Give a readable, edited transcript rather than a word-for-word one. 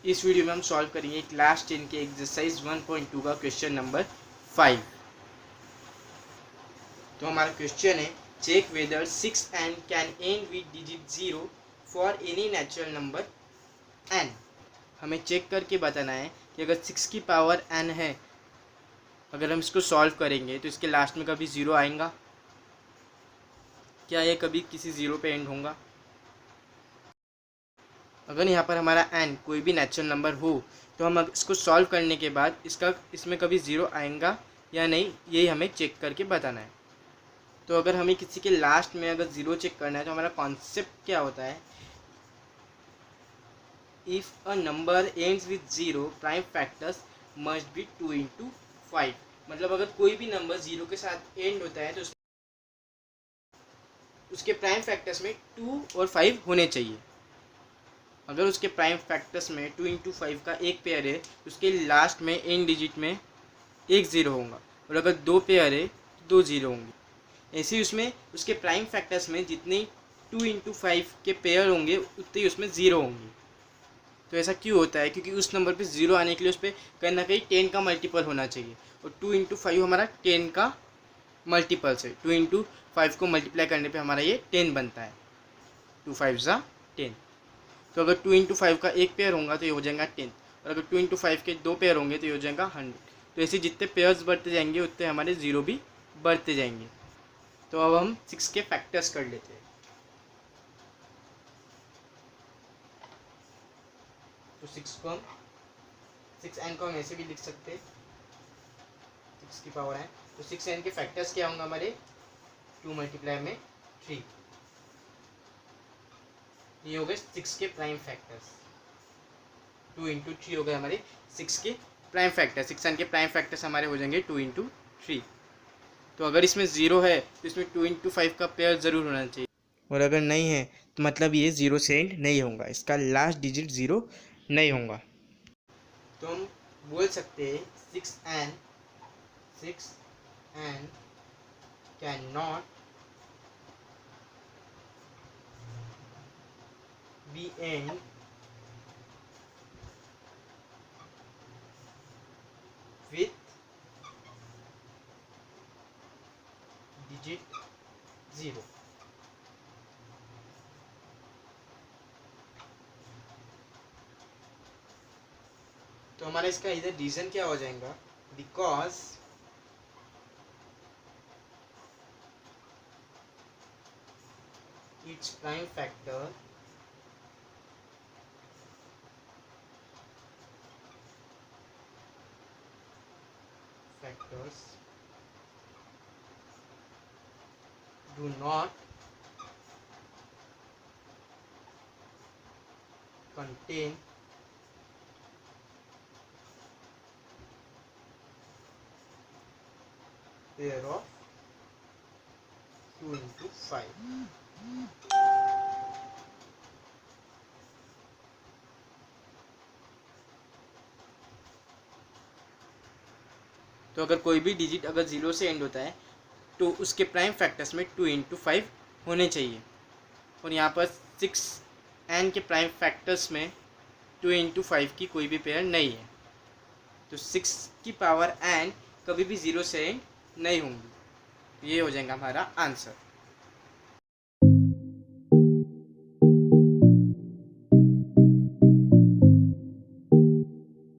इस वीडियो में हम सॉल्व करेंगे क्लास 10 के एक्सरसाइज 1.2 का क्वेश्चन नंबर 5। तो हमारा क्वेश्चन है check whether 6n can end with digit 0 for any natural number n। हमें चेक करके बताना है कि अगर 6 की पावर n है, अगर हम इसको सॉल्व करेंगे तो इसके लास्ट में कभी ज़ीरो आएगा क्या, ये कभी किसी ज़ीरो पे एंड होगा। अगर यहाँ पर हमारा n कोई भी नेचुरल नंबर हो तो हम इसको सॉल्व करने के बाद इसमें कभी ज़ीरो आएगा या नहीं, यही हमें चेक करके बताना है। तो अगर हमें किसी के लास्ट में अगर ज़ीरो चेक करना है तो हमारा कॉन्सेप्ट क्या होता है, if a number ends with zero prime factors must be 2 into 5। मतलब अगर कोई भी नंबर ज़ीरो के साथ एंड होता है तो उसके प्राइम फैक्टर्स में 2 और 5 होने चाहिए। अगर उसके प्राइम फैक्टर्स में 2 into 5 का एक पेयर है तो उसके लास्ट में एंड डिजिट में एक ज़ीरो होगा, और अगर दो पेयर है तो दो ज़ीरो होंगे। ऐसे ही उसमें उसके प्राइम फैक्टर्स में जितने 2 into 5 के पेयर होंगे उतने ही उसमें ज़ीरो होंगे। तो ऐसा क्यों होता है, क्योंकि उस नंबर पे ज़ीरो आने के लिए उस पर कहीं ना कहीं 10 का मल्टीपल होना चाहिए, और 2 into 5 हमारा 10 का मल्टीपल्स है। 2 into 5 को मल्टीप्लाई करने पे हमारा ये 10 बनता है, 2 5 ज़ा 10। तो अगर 2 into 5 का एक पेयर होगा तो ये हो जाएगा 10, और अगर 2 into 5 के दो पेयर होंगे तो ये हो जाएगा 100। तो ऐसे जितने पेयर्स बढ़ते जाएंगे उतने हमारे ज़ीरो भी बढ़ते जाएंगे। तो अब हम 6 के फैक्टर्स कर लेते हैं। तो 6n को हम ऐसे भी लिख सकते हैं, 6 की पावर है। तो 6n के फैक्टर्स क्या होंगे हमारे, 2 मल्टीप्लाई में 3, ये हो गए 6 के प्राइम फैक्टर्स। 2 into 3 हो गए हमारे 6 के प्राइम फैक्टर। 6n के प्राइम फैक्टर्स हमारे हो जाएंगे 2 into 3। तो अगर इसमें ज़ीरो है तो इसमें 2 into 5 का पेयर ज़रूर होना चाहिए, और अगर नहीं है तो मतलब ये ज़ीरो से एंड नहीं होगा, इसका लास्ट डिजिट ज़ीरो नहीं होगा। तो हम बोल सकते हैं 6n can not be and with digit 0। तो हमारा इसका इधर रीजन क्या हो जाएगा, because its prime factor do not contain pair of 2 into 5। तो अगर कोई भी डिजिट अगर ज़ीरो से एंड होता है तो उसके प्राइम फैक्टर्स में 2 into 5 होने चाहिए, और यहाँ पर 6n के प्राइम फैक्टर्स में 2 into 5 की कोई भी पेयर नहीं है। तो 6 की पावर n कभी भी ज़ीरो से एंड नहीं होंगी। ये हो जाएगा हमारा आंसर।